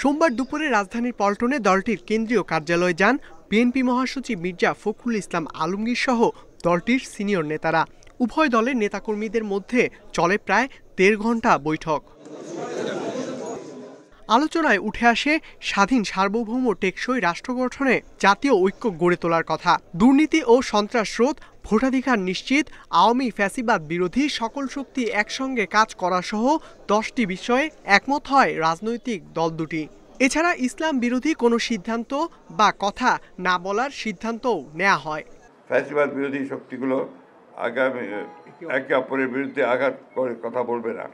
সোমবার দুপুরে রাজধানীর পল্টনে দলটির কেন্দ্রীয় কার্যালয়ে যান বিএনপি মহাসচিব মির্জা ফখরুল ইসলাম আলমগীর সহ দলটির সিনিয়র নেতারা। উভয় দলের নেতাকর্মীদের মধ্যে চলে প্রায় ১.৫ ঘণ্টা বৈঠক। আলোচনায় উঠে আসে স্বাধীন সার্বভৌম টেকসই রাষ্ট্র গঠনে জাতীয় ঐক্য গড়ে তোলার কথা, দুর্নীতি ও সন্ত্রাস রোধ, ভোটাধিকার নিশ্চিত, আওয়ামী ফ্যাসিবাদ বিরোধী সকল শক্তি একসঙ্গে কাজ করা সহ 10টি বিষয়ে একমত হয় রাজনৈতিক দল দুটি। এছাড়া ইসলাম বিরোধী কোনো সিদ্ধান্ত বা কথা না বলার সিদ্ধান্তও নেওয়া হয়। ফ্যাসিবাদ বিরোধী শক্তিগুলো আগামী একে অপরের বিরুদ্ধে আঘাত করে কথা বলবে না।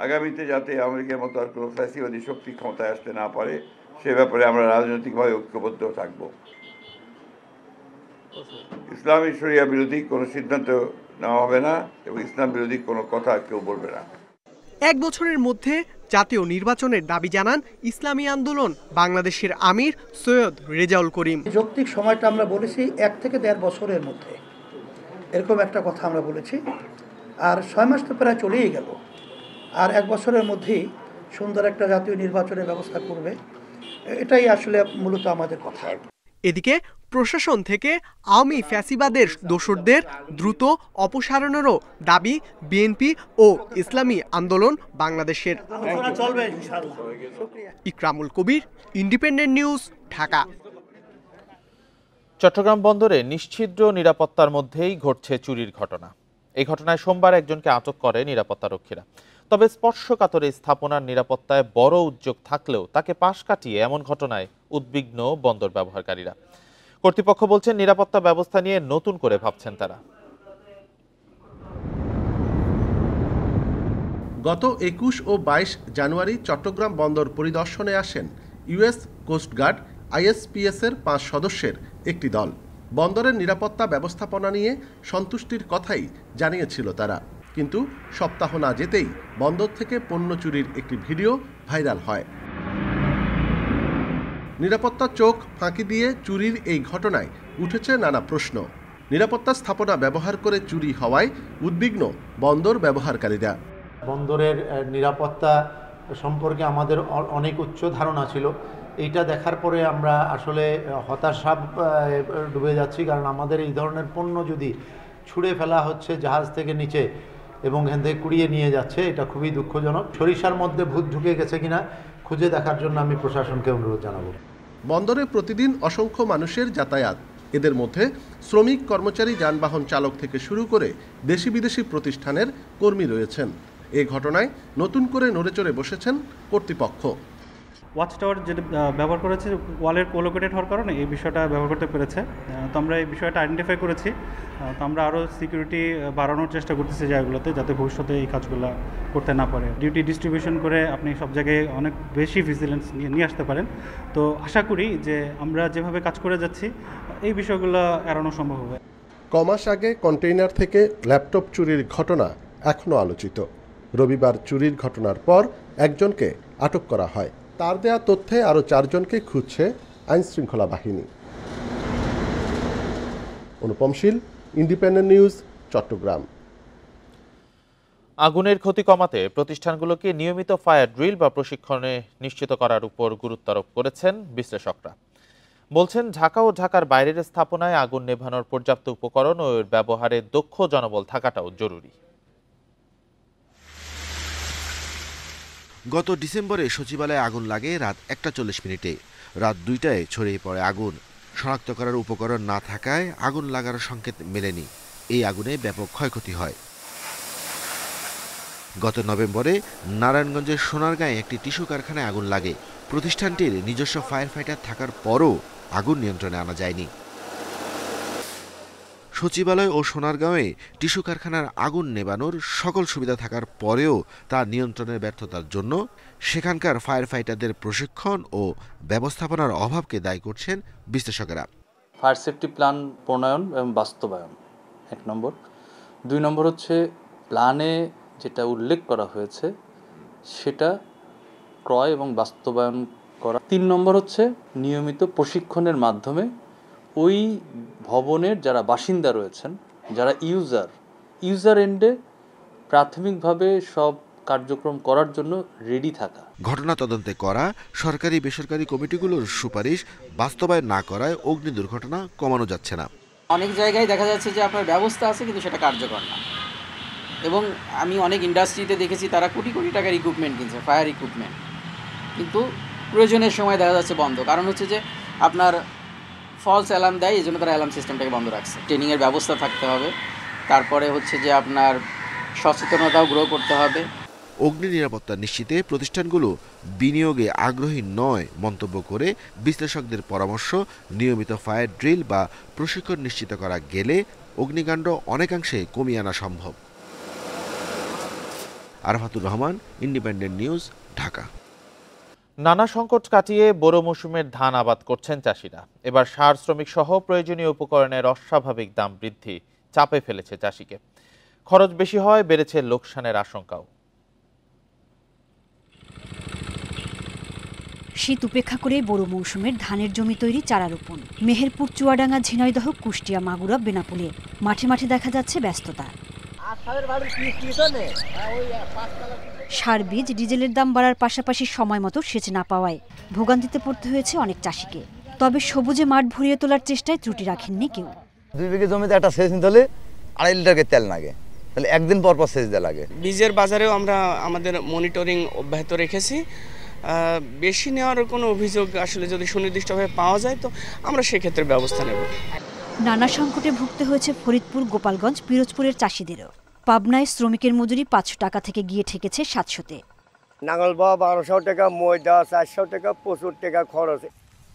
আগামীতে যাতে আমেরিকার মতো আর কোনো ফ্যাসিবাদী শক্তি ক্ষমতায় আসতে না পারে সে ব্যাপারে আমরা রাজনৈতিকভাবে ঐক্যবদ্ধ থাকব। ইসলামী শরিয়া বিরোধী কোনো সিদ্ধান্ত নেওয়া হবে না এবং ইসলাম বিরোধী কোনো কথা কেউ বলবে না। 1 বছরের মধ্যে জাতীয় নির্বাচনের দাবি জানান ইসলামী আন্দোলন বাংলাদেশের আমির সৈয়দ রেজাউল করিম। যৌক্তিক সময়টা আমরা বলেছি 1 থেকে 1.5 বছরের মধ্যে, এরকম একটা কথা আমরা বলেছি। আর 6 মাস তো প্রায় চলেই গেল, আর 1 বছরের মধ্যেই সুন্দর একটা জাতীয় নির্বাচনের ব্যবস্থা করবে, এটাই আসলে মূলত আমাদের কথা। এদিকে প্রশাসন থেকে আওয়ামী ফ্যাসিবাদের দোসরদের দ্রুত অপসারণেরও দাবি বিএনপি ও ইসলামী আন্দোলন বাংলাদেশের। ইকরামুল কবির, ইন্ডিপেন্ডেন্ট নিউজ, ঢাকা। চট্টগ্রাম বন্দরে নিশ্ছিদ্র নিরাপত্তার মধ্যেই ঘটছে চুরির ঘটনা। এই ঘটনায় সোমবার একজনকে আটক করে নিরাপত্তারক্ষীরা। তবে স্পর্শকাতর এই স্থাপনার নিরাপত্তায় বড় উদ্যোগ থাকলেও তাকে পাশ কাটিয়ে এমন ঘটনায় উদ্বিগ্ন বন্দর ব্যবহারকারীরা। কর্তৃপক্ষ বলছেন নিরাপত্তা ব্যবস্থা নিয়ে নতুন করে ভাবছেন তারা। গত 21 ও 22 জানুয়ারি চট্টগ্রাম বন্দর পরিদর্শনে আসেন ইউএস কোস্টগার্ড আইএসপিএস এর 5 সদস্যের একটি দল। বন্দরের নিরাপত্তা ব্যবস্থাপনা নিয়ে সন্তুষ্টির কথাই জানিয়েছিল তারা, কিন্তু সপ্তাহ না যেতেই বন্দর থেকে পণ্য চুরির একটি ভিডিও ভাইরাল হয়। নিরাপত্তা চোখ ফাঁকি দিয়ে চুরির এই ঘটনায় উঠেছে নানা প্রশ্ন। নিরাপত্তা স্থাপনা ব্যবহার করে চুরি হওয়ায় উদ্বিগ্ন বন্দর ব্যবহারকারীরা। বন্দরের নিরাপত্তা সম্পর্কে আমাদের অনেক উচ্চ ধারণা ছিল, এইটা দেখার পরে আমরা আসলে হতাশা ডুবে যাচ্ছি। কারণ আমাদের এই ধরনের পণ্য যদি ছুঁড়ে ফেলা হচ্ছে জাহাজ থেকে নিচে এবং এখান থেকে কুড়িয়ে নিয়ে যাচ্ছে, এটা খুবই দুঃখজনক। সরিষার মধ্যে ভূত ঢুকে গেছে কিনা খুঁজে দেখার জন্য আমি প্রশাসনকে অনুরোধ জানাবো। বন্দরে প্রতিদিন অসংখ্য মানুষের যাতায়াত, এদের মধ্যে শ্রমিক, কর্মচারী, যানবাহন চালক থেকে শুরু করে দেশি বিদেশি প্রতিষ্ঠানের কর্মী রয়েছেন। এই ঘটনায় নতুন করে নড়েচড়ে বসেছেন কর্তৃপক্ষ। ওয়াচ টাওয়ার যেটা ব্যবহার করেছে ওয়ালের কোলোকেটেড হওয়ার কারণে এই বিষয়টা ব্যবহার করতে পেরেছে। তো আমরা এই বিষয়টা আইডেন্টিফাই করেছি। তো আমরা আরও সিকিউরিটি বাড়ানোর চেষ্টা করতেছি জায়গাগুলোতে, যাতে ভবিষ্যতে এই কাজগুলো করতে না পারে। ডিউটি ডিস্ট্রিবিউশন করে আপনি সব জায়গায় অনেক বেশি ভিজিলেন্স নিয়ে আসতে পারেন। তো আশা করি যে আমরা যেভাবে কাজ করে যাচ্ছি এই বিষয়গুলো এড়ানো সম্ভব হবে। কমাস আগে কন্টেইনার থেকে ল্যাপটপ চুরির ঘটনা এখনও আলোচিত। রবিবার চুরির ঘটনার পর একজনকে আটক করা হয়। তার দেয়া তথ্যে আরও 4 জনকে খুঁজছে আইনশৃঙ্খলা বাহিনী। অনুপম শীল, ইন্ডিপেন্ডেন্ট নিউজ, চট্টগ্রাম। আগুনের ক্ষতি কমাতে প্রতিষ্ঠানগুলোকে নিয়মিত ফায়ার ড্রিল বা প্রশিক্ষণে নিশ্চিত করার উপর গুরুত্ব আরোপ করেছেন বিশ্লেষকরা। বলছেন ঢাকা ও ঢাকার বাইরের স্থাপনায় আগুন নেভানোর পর্যাপ্ত উপকরণ ও এর ব্যবহারে দক্ষ জনবল থাকাটাও জরুরি। গত ডিসেম্বরে সচিবালয়ে আগুন লাগে রাত 1:40। রাত 2টায় ছড়িয়ে পড়ে আগুন। শনাক্ত করার উপকরণ না থাকায় আগুন লাগার সংকেত মেলেনি। এই আগুনে ব্যাপক ক্ষয়ক্ষতি হয়। গত নভেম্বরে নারায়ণগঞ্জের সোনারগাঁয়ে একটি টিস্যু কারখানায় আগুন লাগে। প্রতিষ্ঠানটির নিজস্ব ফায়ার ফাইটার থাকার পরও আগুন নিয়ন্ত্রণে আনা যায়নি। সচিবালয় ও সোনারগাঁওয়ে টিস্যু কারখানার আগুন নেভানোর সকল সুবিধা থাকার পরেও তার নিয়ন্ত্রণের ব্যর্থতার জন্য সেখানকার ফায়ার ফাইটারদের প্রশিক্ষণ ও ব্যবস্থাপনার অভাবকে দায়ী করছেন বিশ্লেষকেরা। ফায়ার সেফটি প্ল্যান প্রণয়ন এবং বাস্তবায়ন 1 নম্বর। 2 নম্বর হচ্ছে প্ল্যানে যেটা উল্লেখ করা হয়েছে সেটা ক্রয় এবং বাস্তবায়ন করা। 3 নম্বর হচ্ছে নিয়মিত প্রশিক্ষণের মাধ্যমে ওই ভবনের যারা বাসিন্দা রয়েছেন, যারা ইউজার এন্ডে প্রাথমিকভাবে সব কার্যক্রম করার জন্য রেডি থাকা। ঘটনা তদন্তে করা সরকারি বেসরকারি কমিটিগুলোর সুপারিশ বাস্তবায়ন না করায় অগ্নি দুর্ঘটনা কমানো যাচ্ছে না। অনেক জায়গায় দেখা যাচ্ছে যে আপনার ব্যবস্থা আছে কিন্তু সেটা কার্যকর না, এবং আমি অনেক ইন্ডাস্ট্রিতে দেখেছি তারা কোটি কোটি টাকার ইকুইপমেন্ট কিনছে, ফায়ার ইকুইপমেন্ট, কিন্তু প্রয়োজনের সময় দেখা যাচ্ছে বন্ধ। কারণ হচ্ছে যে আপনার ফলস অ্যালার্ম দেয়, এই জন্য তারা অ্যালার্ম সিস্টেমটাকে বন্ধ রাখছে। ট্রেনিংয়ের ব্যবস্থা থাকতে হবে, তারপরে হচ্ছে যে আপনার সচেতনতাও গ্রো করতে হবে। অগ্নি নিরাপত্তা নিশ্চিতে প্রতিষ্ঠানগুলো বিনিয়োগে আগ্রহী নয় মন্তব্য করে বিশ্লেষকদের পরামর্শ, নিয়মিত ফায়ার ড্রিল বা প্রশিক্ষণ নিশ্চিত করা গেলে অগ্নিকাণ্ড অনেকাংশে কমিয়ে আনা সম্ভব। Arafatur Rahman, independent news, Dhaka. নানা সংকট কাটিয়ে বোরো মৌসুমের ধান আবাদ করছেন চাষিরা। এবার সার শ্রমিক সহ প্রয়োজনীয় উপকরণের অস্বাভাবিক দাম বৃদ্ধি চাপে ফেলেছে চাষিকে। খরচ বেশি হয়, বেড়েছে লোকসানের আশঙ্কাও। শীত উপেক্ষা করে বোরো মৌসুমের ধানের জমি তৈরি চারা রোপণ। মেহেরপুর, চুয়াডাঙ্গা, ঝিনাইদহ, কুষ্টিয়া, মাগুরা, বেনাপোলে মাঠে মাঠে দেখা যাচ্ছে ব্যস্ততা। সার, বীজ, ডিজেলের দাম বাড়ার পাশাপাশি সময় মতো সেচ না পাওয়ায় ভোগান্তিতে পড়তে হয়েছে অনেক চাষিকে। তবে সবুজে মাঠ ভরিয়ে তোলার চেষ্টায় ত্রুটি রাখেননি কেউ। 2 বিঘে জমিতে একটা সেচ নিতে হলে 2.5 লিটার তেল লাগে, তাহলে একদিন পর পর সেচ দেওয়া লাগে। বীজের বাজারেও আমরা আমাদের মনিটরিং অব্যাহত রেখেছি। বেশি নেওয়ার কোনো অভিযোগ আসলে যদি সুনির্দিষ্টভাবে পাওয়া যায় তো আমরা সেক্ষেত্রে ব্যবস্থা নেব। নানা সংকটে ভুগতে হয়েছে ফরিদপুর, গোপালগঞ্জ, পিরোজপুরের চাষিদেরও। পাবনায় শ্রমিকের মজুরি 500 টাকা থেকে গিয়ে ঠেকেছে 700-তে। নাঙ্গল বা 1200 টাকা, ময়দা 400 টাকা, প্রচুর টাকা খরচ।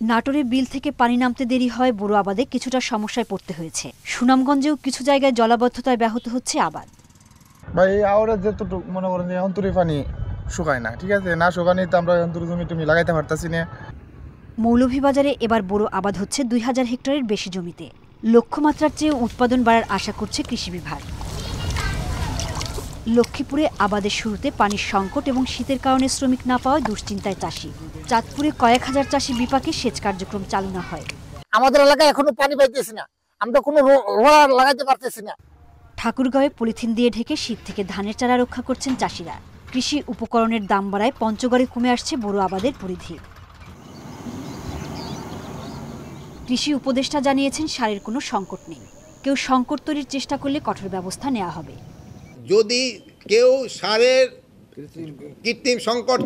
নাটোরে বিল থেকে পানি নামতে দেরি হয়, বোরো আবাদে কিছুটা সমস্যায় পড়তে হয়েছে। সুনামগঞ্জেও কিছু জায়গায় জলাবদ্ধতায় ব্যাহত হচ্ছে আবাদ। ভাই আওরা যেতটুকু মনে করেন যে অন্তরে পানি শুকায় না, ঠিক আছে, না শুকানি তো আমরা অন্তরে জমি টমি লাগাইতে পারতাছি না। মৌলভীবাজারে এবার বোরো আবাদ হচ্ছে 2000 হেক্টরের বেশি জমিতে। লক্ষ্যমাত্রার চেয়ে উৎপাদন বাড়ার আশা করছে কৃষি বিভাগ। লক্ষ্মীপুরে আবাদের শুরুতে পানির সংকট এবং শীতের কারণে শ্রমিক না পাওয়ায় দুশ্চিন্তায় চাষি। চাঁদপুরে কয়েক হাজার চাষি বিপাকে সেচ কার্যক্রম চালু না হয়। আমাদের এলাকায় এখনো পানি পাইতেছি না, আমরা কোনো রোলার লাগাইতে পারতেছি না। ঠাকুরগাঁওয়ে পলিথিন দিয়ে ঢেকে শীত থেকে ধানের চারা রক্ষা করছেন চাষিরা। কৃষি উপকরণের দাম বাড়ায় পঞ্চগড়ে কমে আসছে বোরো আবাদের পরিধি। কৃষি উপদেষ্টা জানিয়েছেন সারের কোনো সংকট নেই, কেউ সংকট তৈরির চেষ্টা করলে কঠোর ব্যবস্থা নেওয়া হবে। যদি কেউ সারের কৃত্রিম সংকট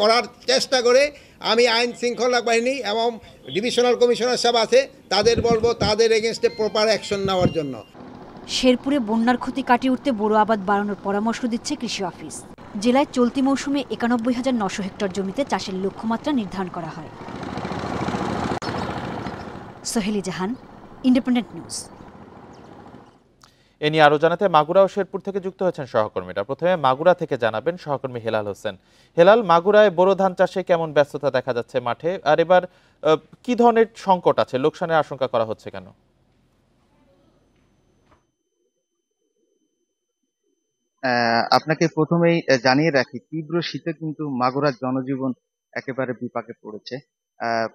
করার চেষ্টা করে, আমি আইন শৃঙ্খলা বাহিনী এবং ডিভিশনাল কমিশনার সাহেব আছে, তাদের বলবো তাদের এগেনস্টে প্রপার অ্যাকশন নেওয়ার জন্য। শেরপুরে বন্যার ক্ষতি কাটিয়ে উঠতে বোরো আবাদ বাড়ানোর পরামর্শ দিচ্ছে কৃষি অফিস। জেলায় চলতি মৌসুমে ৯১,৯০০ হেক্টর জমিতে চাষের লক্ষ্যমাত্রা নির্ধারণ করা হয়। সোহেলি জাহান, ইন্ডিপেন্ডেন্ট নিউজ। এ নিয়ে আরো জানাতে মাগুরা ও শেরপুর থেকে যুক্ত হয়েছেন সহকর্মীরা। প্রথমে মাগুরা থেকে জানাবেন সহকর্মী হেলাল হোসেন। হেলাল, মাগুরায় বোরো ধান চাষে কেমন ব্যস্ততা দেখা যাচ্ছে মাঠে, আর এবার কি ধরনের সংকট আছে, লোকসানের আশঙ্কা করা হচ্ছে কেন? আপনাকে প্রথমেই জানিয়ে রাখি, তীব্র শীতে কিন্তু মাগুরার জনজীবন একেবারে বিপাকে পড়েছে।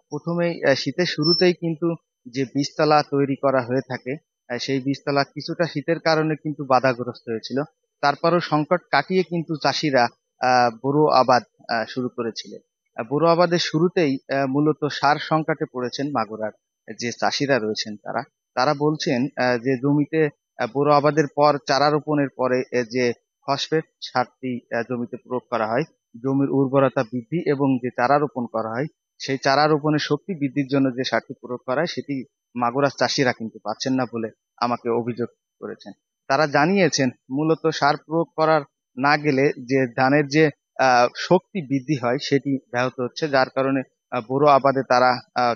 প্রথমেই শীতের শুরুতেই কিন্তু যে বীজতলা তৈরি করা হয়ে থাকে, সেই বীজতলা কিছুটা শীতের কারণে কিন্তু বাধাগ্রস্ত হয়েছিল। তারপরও সংকট কাটিয়ে কিন্তু চাষিরা বোরো আবাদ শুরু করেছিলেন। বোরো আবাদের শুরুতেই মূলত সার সংকটে পড়েছেন মাগুরার যে চাষিরা রয়েছেন। তারা বলছেন যে জমিতে বোরো আবাদের পর চারা রোপণের পরে যে ফসফেট সারটি জমিতে প্রয়োগ করা হয়, জমির উর্বরতা বৃদ্ধি এবং যে চারা রোপণ করা হয়, সেই চারা রোপণের শক্তি বৃদ্ধির জন্য যে সারটি প্রয়োগ করা হয়, সেটি মাগুরার চাষিরা কিন্তু পাচ্ছেন না বলে আমাকে অভিযোগ করেছেন। তারা জানিয়েছেন মূলত সার প্রয়োগ করার না গেলে যে ধানের যে শক্তি বৃদ্ধি হয় সেটি ব্যাহত হচ্ছে, যার কারণে বোরো আবাদে তারা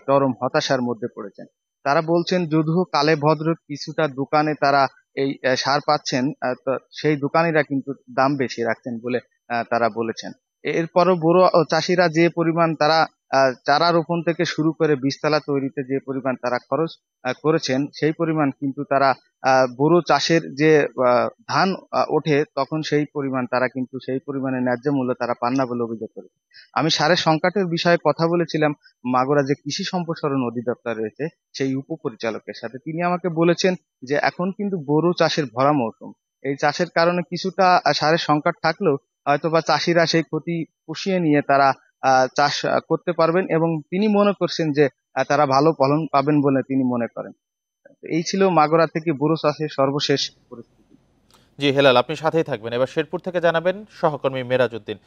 চরম হতাশার মধ্যে পড়েছেন। তারা বলছেন যদিও কালে ভদ্র কিছুটা দোকানে তারা এই সার পাচ্ছেন, সেই দোকানিরা কিন্তু দাম বেশি রাখছেন বলে তারা বলেছেন। এরপরও বোরো চাষিরা যে পরিমাণ তারা চারা রোপণ থেকে শুরু করে বীজতলা তৈরিতে যে পরিমাণ তারা খরচ করেছেন, সেই পরিমাণ কিন্তু তারা বোরো চাষের যে ধান ওঠে তখন সেই পরিমাণ তারা কিন্তু সেই পরিমাণে ন্যায্য মূল্য তারা পান না বলে অভিযোগ করেছে। আমি সারের সংকটের বিষয়ে কথা বলেছিলাম মাগুরা যে কৃষি সম্প্রসারণ অধিদপ্তর রয়েছে সেই উপপরিচালকের সাথে। তিনি আমাকে বলেছেন যে এখন কিন্তু বোরো চাষের ভরা মৌসুম, এই চাষের কারণে কিছুটা সারের সংকট থাকলেও হয়তোবা চাষিরা সেই ক্ষতি পুষিয়ে নিয়ে তারা চাষ করতে পারবেন এবং তিনি মনে করছেন যে তারা ভালো ফলন পাবেন বলে তিনি মনে করেন। এই ছিল মাগুরা থেকে বোরো চাষের সর্বশেষ পরিস্থিতি। জি হেলাল, আপনি সাথেই থাকবেন। এবার শেরপুর থেকে জানাবেন সহকর্মী মেরাজ উদ্দিন।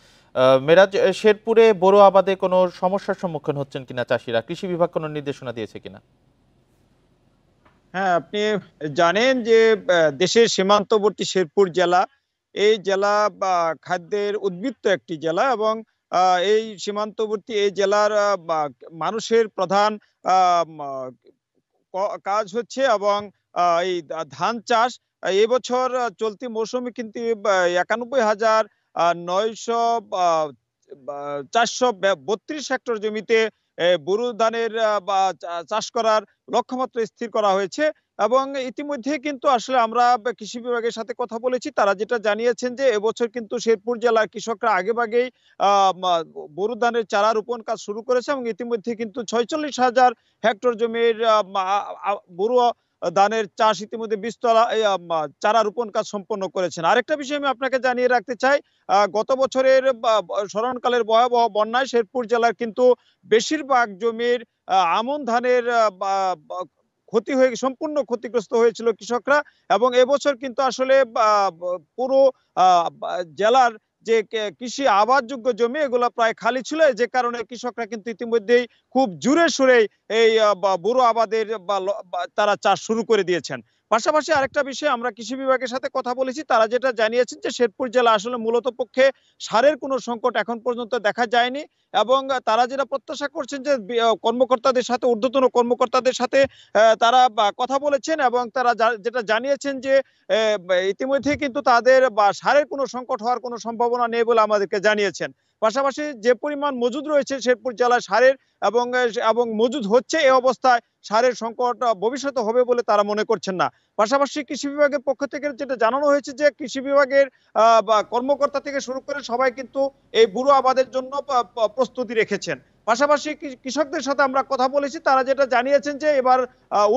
মেরাজ, শেরপুরে বোরো আবাদে কোনো সমস্যার সম্মুখীন হচ্ছেন কিনা চাষিরা? কৃষি বিভাগ কোনো নির্দেশনা দিয়েছে কিনা? হ্যাঁ, আপনি জানেন যে দেশের সীমান্তবর্তী শেরপুর জেলা, এই জেলা খাদ্যের উদ্বৃত্ত একটি জেলা এবং এই সীমান্তবর্তী এই জেলার মানুষের প্রধান কাজ হচ্ছে এবং এই ধান চাষ। এবছর চলতি মৌসুমে কিন্তু 91,900,432 হেক্টর জমিতে বোরো ধানের চাষ করার লক্ষ্যমাত্রা স্থির করা হয়েছে এবং ইতিমধ্যে কিন্তু আসলে আমরা কৃষি বিভাগের সাথে কথা বলেছি। তারা যেটা জানিয়েছেন যে এবছর কিন্তু শেরপুর জেলার কৃষকরা আগেভাগেই বোরো ধানের চারা রোপণ কাজ শুরু করেছে এবং ইতিমধ্যে কিন্তু 46,000 হেক্টর জমির বোরো ধানের চাষ ইতিমধ্যে বীজতলা চারা রোপণ কাজ সম্পন্ন করেছেন। আরেকটা বিষয় আমি আপনাকে জানিয়ে রাখতে চাই, গত বছরের স্মরণকালের ভয়াবহ বন্যায় শেরপুর জেলার কিন্তু বেশিরভাগ জমির আমন ধানের ক্ষতি হয়ে সম্পূর্ণ ক্ষতিগ্রস্ত হয়েছিল কৃষকরা এবং এবছর কিন্তু আসলে পুরো জেলার যে কৃষি আবাদযোগ্য জমি এগুলো প্রায় খালি ছিল, যে কারণে কৃষকরা কিন্তু ইতিমধ্যেই খুব জোরে সোরে এই বোরো আবাদের তারা চাষ শুরু করে দিয়েছেন। পাশাপাশি আরেকটা বিষয়, আমরা কৃষি বিভাগের সাথে কথা বলেছি, তারা যেটা জানিয়েছেন যে শেরপুর জেলা আসলে মূলত পক্ষে সারের কোনো সংকট এখন পর্যন্ত দেখা যায়নি এবং তারা যেটা প্রত্যাশা করছেন যে কর্মকর্তাদের সাথে, ঊর্ধ্বতন কর্মকর্তাদের সাথে তারা কথা বলেছেন এবং তারা যেটা জানিয়েছেন যে ইতিমধ্যে কিন্তু তাদের সারের কোনো সংকট হওয়ার কোনো সম্ভাবনা নেই বলে আমাদেরকে জানিয়েছেন। পাশাপাশি যে পরিমাণ মজুদ রয়েছে শেরপুর জেলায় সারের এবং মজুদ হচ্ছে, এই অবস্থায় সারের সংকট ভবিষ্যতে হবে বলে তারা মনে করছেন না। পাশাপাশি কৃষি বিভাগের পক্ষ থেকে যেটা জানানো হয়েছে যে কৃষি বিভাগের কর্মকর্তা থেকে শুরু করে সবাই কিন্তু এই বোরো আবাদের জন্য প্রস্তুতি রেখেছেন। পাশাপাশি কৃষকদের সাথে আমরা কথা বলেছি, তারা যেটা জানিয়েছেন যে এবার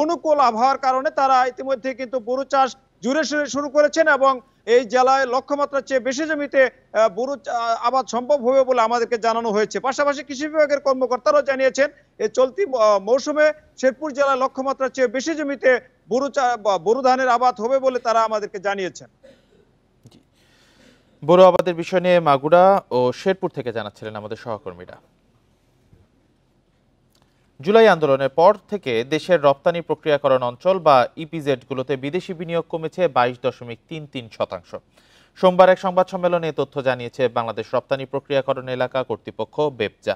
অনুকূল আবহাওয়ার কারণে তারা ইতিমধ্যে কিন্তু বোরো চাষ জোরে সোরে শুরু করেছেন এবং এই জেলায় লক্ষ্যমাত্রার চেয়ে বেশি জমিতে বোরো আবাদ সম্ভব হবে বলে আমাদেরকে জানানো হয়েছে। পাশাপাশি কৃষি বিভাগের কর্মকর্তারাও জানিয়েছেন এই চলতি মৌসুমে শেরপুর জেলায় লক্ষ্যমাত্রার চেয়ে বেশি জমিতে বোরো ধানের আবাদ হবে বলে তারা আমাদেরকে জানিয়েছেন। বোরো আবাদের বিষয় নিয়ে মাগুরা ও শেরপুর থেকে জানাচ্ছিলেন আমাদের সহকর্মীরা। জুলাই আন্দোলনের পর থেকে দেশের রপ্তানি প্রক্রিয়াকরণ অঞ্চল বা ইপিজেড গুলোতে বিদেশি বিনিয়োগ কমেছে 22.33%। সোমবার এক সংবাদ সম্মেলনে তথ্য জানিয়েছে বাংলাদেশ রপ্তানি প্রক্রিয়াকরণ এলাকা কর্তৃপক্ষ বেপজা।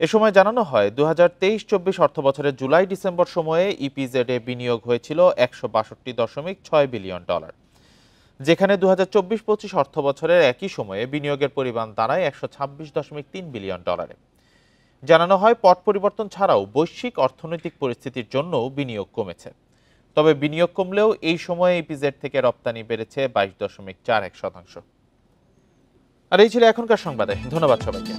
এ সময় জানানো হয় 2023-24 অর্থ বছরের জুলাই ডিসেম্বর সময়ে ইপিজেড এ বিনিয়োগ হয়েছিল $162.6 বিলিয়ন, যেখানে 2024-25 অর্থ বছরের একই সময়ে বিনিয়োগের পরিমাণ দাঁড়ায় $126.3 বিলিয়ন। জানানো হয় পট পরিবর্তন ছাড়াও বৈশ্বিক অর্থনৈতিক পরিস্থিতির জন্য বিনিয়োগ কমেছে। তবে বিনিয়োগ কমলেও এই সময়ে ইপিজেড থেকে রপ্তানি বেড়েছে 22.41%। আর এই ছিল এখনকার সংবাদে। ধন্যবাদ সবাইকে।